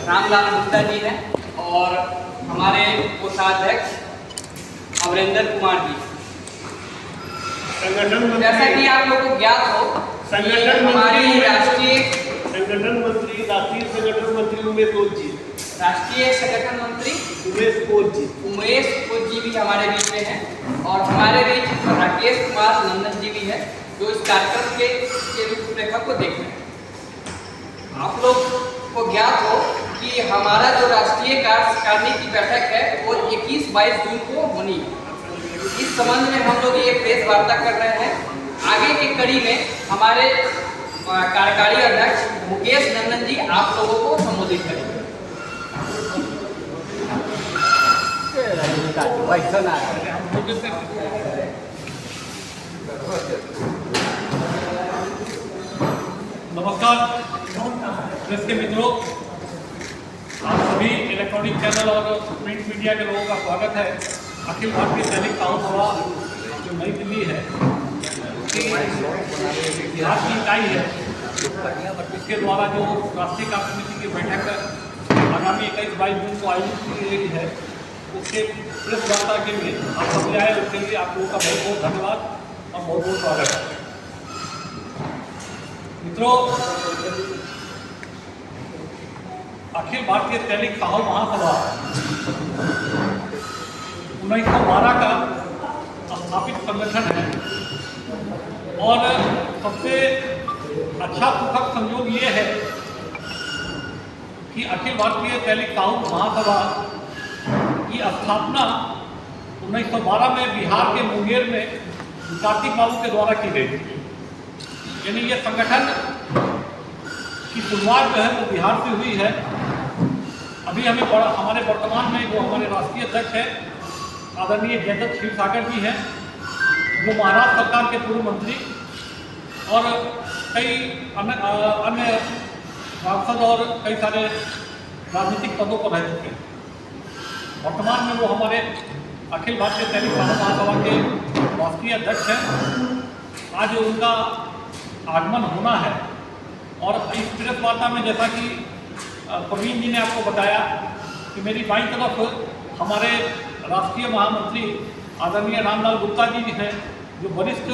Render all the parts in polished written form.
रामलाल गुप्ता जी हैं और हमारे कोषाध्यक्ष अमरेंद्र कुमार जी। संगठन जैसा कि आप लोगों को ज्ञात हो, हमारी राष्ट्रीय संगठन मंत्री उमेश कोच जी, राष्ट्रीय संगठन मंत्री उमेश कोच जी भी हमारे बीच में हैं और हमारे बीच राकेश कुमार नंदन जी भी हैं जो इस कार्यक्रम के रूपरेखा को देख रहे हैं। आप लोग को ज्ञात हो कि हमारा जो राष्ट्रीय कार्यकारिणी की बैठक है वो 21-22 जून को होनी है। इस संबंध में हम लोग ये प्रेस वार्ता कर रहे हैं। आगे की कड़ी में हमारे कार्यकारी अध्यक्ष मुकेश नंदन जी आप लोगों को संबोधित करेंगे। नमस्कार प्रेस के मित्रों, आप सभी इलेक्ट्रॉनिक चैनल और प्रिंट मीडिया के लोगों का स्वागत है। अखिल भारतीय सैनिक काउंसिल सभा जो नई दिल्ली है उसकी बिहार की इकाई है, इसके द्वारा जो राष्ट्रीय कार्य समिति की बैठक आगामी 21-22 जून को आयोजित की गई है उसके प्रेस वार्ता के लिए आप सभी आए, उसके लिए आप लोगों का बहुत बहुत धन्यवाद और बहुत बहुत स्वागत है। मित्रों, अखिल भारतीय सैनिक काउंसिल महासभा 1912 का स्थापित संगठन है और सबसे अच्छा सुखद संयोग ये है कि अखिल भारतीय सैनिक काउंसिल महासभा की स्थापना 1912 में बिहार के मुंगेर में कार्तिक बाबू के द्वारा की गई थी। यानी ये संगठन की शुरुआत जो है वो बिहार से हुई है। अभी हमारे वर्तमान में जो हमारे राष्ट्रीय अध्यक्ष है आदरणीय जयदत्त क्षीरसागर जी हैं, जो महाराष्ट्र सरकार के पूर्व मंत्री और कई अन्य सांसद और कई सारे राजनीतिक पदों पर रह चुके हैं। वर्तमान में वो हमारे अखिल भारतीय सैनिक काउंसिल महासभा के राष्ट्रीय अध्यक्ष हैं। आज उनका आगमन होना है और इस प्रेस वार्ता में जैसा कि प्रवीण जी ने आपको बताया कि मेरी बाईं तरफ हमारे राष्ट्रीय महामंत्री आदरणीय रामलाल गुप्ता जी हैं, जो वरिष्ठ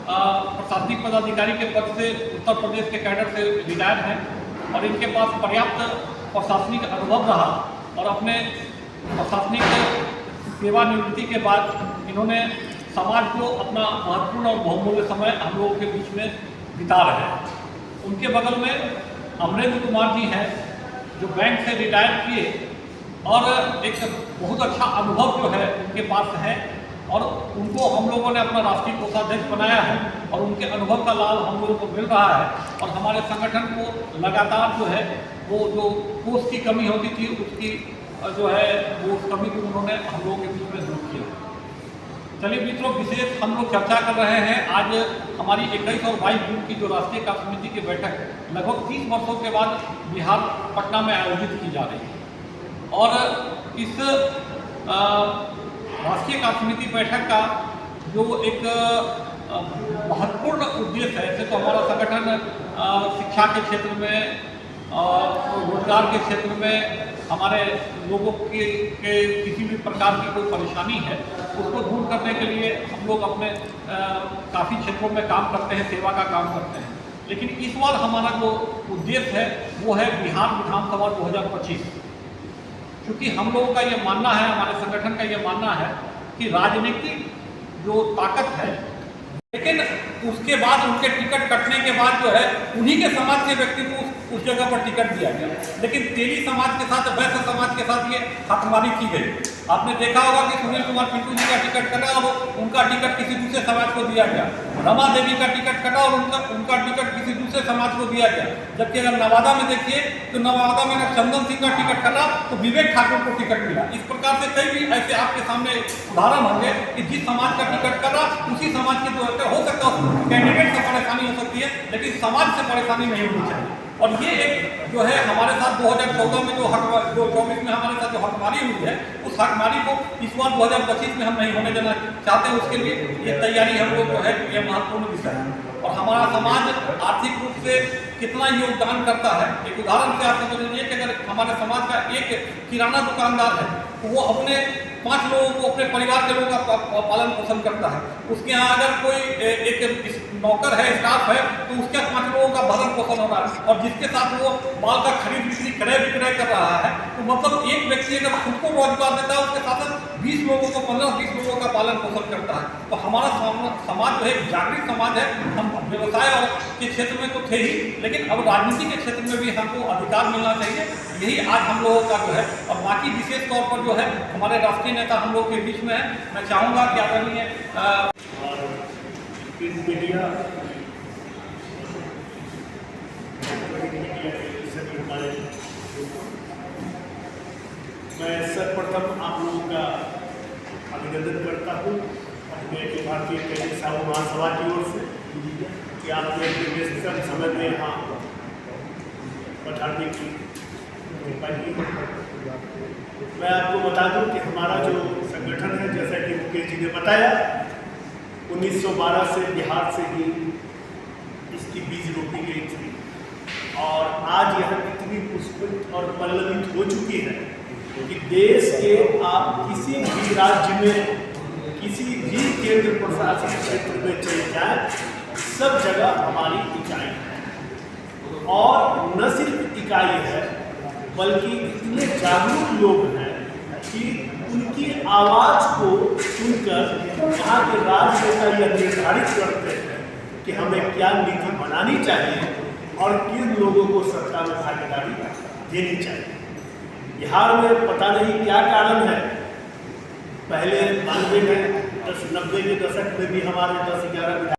प्रशासनिक पदाधिकारी के पद से उत्तर प्रदेश के कैडर से रिटायर हैं और इनके पास पर्याप्त प्रशासनिक अनुभव रहा और अपने प्रशासनिक सेवानिवृत्ति के बाद इन्होंने समाज को अपना महत्वपूर्ण और बहुमूल्य समय हम लोगों के बीच में बिता रहे हैं। उनके बगल में अमरेंद्र कुमार जी हैं, जो बैंक से रिटायर किए और एक बहुत अच्छा अनुभव जो है उनके पास है और उनको हम लोगों ने अपना राष्ट्रीय कोषाध्यक्ष बनाया है और उनके अनुभव का लाभ हम लोगों को मिल रहा है और हमारे संगठन को लगातार जो है वो जो कोष की कमी होती थी उसकी जो है वो कमी को उन्होंने हम लोगों के बीच में दूर किया। चलिए मित्रों, विशेष हम लोग चर्चा कर रहे हैं। आज हमारी 21 और 22 जून की जो राष्ट्रीय कार्य समिति की बैठक लगभग 30 वर्षों के बाद बिहार पटना में आयोजित की जा रही है और इस राष्ट्रीय कार्य समिति बैठक का जो एक महत्वपूर्ण उद्देश्य है, ऐसे तो हमारा संगठन शिक्षा के क्षेत्र में रोजगार के क्षेत्र में हमारे लोगों के किसी भी प्रकार की कोई परेशानी है उसको दूर करने के लिए हम लोग अपने काफ़ी क्षेत्रों में काम करते हैं, सेवा का काम करते हैं। लेकिन इस बार हमारा जो उद्देश्य है वो है बिहार विधानसभा 2025। क्योंकि हम लोगों का ये मानना है, हमारे संगठन का ये मानना है कि राजनीतिक जो ताकत है, लेकिन उसके बाद उनके टिकट कटने के बाद जो है उन्हीं के समाज के व्यक्ति को उस जगह पर टिकट दिया गया। लेकिन तेली समाज के साथ, वैश्य समाज के साथ ये हथमारी की गई। आपने देखा होगा कि सुनील कुमार पिंटू जी का टिकट कटा और उनका टिकट किसी दूसरे समाज को दिया गया। रमा देवी का टिकट कटा और उनका टिकट किसी दूसरे समाज को दिया गया। जबकि अगर नवादा में देखिए तो नवादा में अगर चंदन सिंह का टिकट कटा तो विवेक ठाकुर को टिकट मिला। इस प्रकार से कई भी ऐसे आपके सामने उदाहरण होंगे कि जिस समाज का टिकट कटा उसी समाज के जो हो सकता है कैंडिडेट से परेशानी हो सकती है, लेकिन समाज से परेशानी नहीं होनी चाहिए। और ये एक जो है हमारे साथ 2014 में जो 24 में हमारे साथ जो हकमारी हुई है, उस हकमारी को इस बार 2025 में हम नहीं होने देना चाहते हैं। उसके लिए ये तैयारी हम लोग जो है ये महत्वपूर्ण विषय है। और हमारा समाज आर्थिक रूप से कितना योगदान करता है। एक उदाहरण से आप समझ लीजिए कि अगर हमारे समाज का एक किराना दुकानदार है तो वो अपने 5 लोगों को, अपने परिवार के लोगों का पालन पोषण करता है। उसके यहाँ अगर कोई एक नौकर है, स्टाफ है, तो उसके 5 लोगों का भरण पोषण हो रहा है, और जिसके साथ वो माल का खरीद बिक्री क्रय विक्रय कर रहा है, तो मतलब एक व्यक्ति अगर खुद को रोजगार देता है, उसके साथ 20 लोगों को, 15-20 लोगों का पालन पोषण करता है। तो हमारा समाज जो है जागृत समाज है। हम व्यवसाय और के क्षेत्र में तो थे ही, लेकिन अब राजनीति के क्षेत्र में भी हमको अधिकार मिलना चाहिए। यही आज हम लोगों का जो है, और बाकी विशेष तौर पर जो है हमारे राष्ट्रीय नेता हम लोग के बीच में है। मैं चाहूँगा कि आदरणीय प्रिंट मीडिया मैं सर्वप्रथम आप लोगों का अभिनंदन करता हूँ के भारतीय कैदिक सेवा महासभा की ओर से कि आपने बेहतर समय में यहाँ पठाने की कृपा की। मैं आपको बता दूं कि हमारा जो संगठन है, जैसा कि मुकेश जी ने बताया, 1912 से बिहार से ही इसकी बीज रोपी गई थी, और आज यह इतनी पुष्पित और पल्लवित हो चुकी है कि देश के आप किसी भी राज्य में, किसी भी केंद्र प्रशासित क्षेत्र में चले जाए, सब जगह हमारी इकाई है। और न सिर्फ इकाई है, बल्कि इतने जागरूक लोग हैं कि उनकी आवाज़ को सुनकर यहाँ के राजनेता यह निर्धारित करते हैं कि हमें क्या नीति बनानी चाहिए और किन लोगों को सत्ता में भागीदारी देनी चाहिए। बिहार में पता नहीं क्या कारण है, पहले 92 में 90 के दशक में भी हमारे 10-11